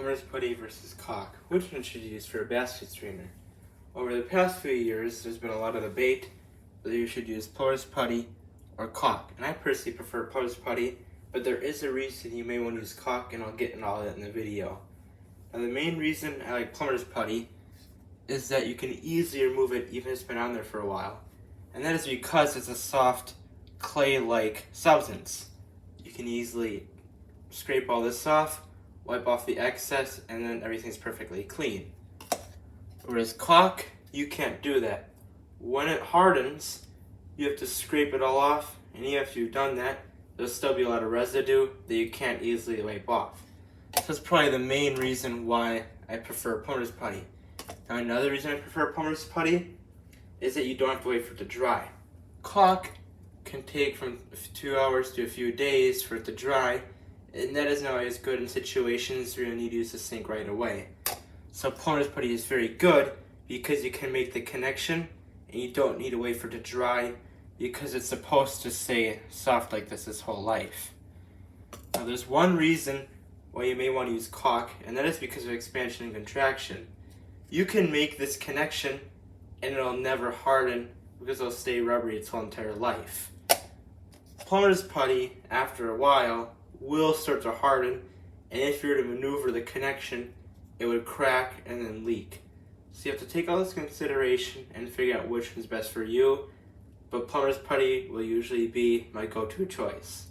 Plumbers putty versus caulk. Which one should you use for a basket strainer? Over the past few years, there's been a lot of debate whether you should use Plumbers putty or caulk. And I personally prefer Plumbers putty, but there is a reason you may want to use caulk, and I'll get into all that in the video. Now, the main reason I like Plumbers putty is that you can easily remove it even if it's been on there for a while. And that is because it's a soft, clay-like substance. You can easily scrape all this off, wipe off the excess, and then everything's perfectly clean. Whereas caulk, you can't do that. When it hardens, you have to scrape it all off, and even after you've done that, there'll still be a lot of residue that you can't easily wipe off. So that's probably the main reason why I prefer Plumbers putty. Now, another reason I prefer Plumbers putty is that you don't have to wait for it to dry. Caulk can take from 2 hours to a few days for it to dry, and that isn't always good in situations where you need to use the sink right away. So Plumbers putty is very good because you can make the connection and you don't need to wait for it to dry because it's supposed to stay soft like this whole life. Now, there's one reason why you may want to use caulk, and that is because of expansion and contraction. You can make this connection and it'll never harden because it'll stay rubbery its whole entire life. Plumbers putty, after a while, will start to harden, and if you were to maneuver the connection, it would crack and then leak. So you have to take all this into consideration and figure out which one's best for you, but Plumbers putty will usually be my go-to choice.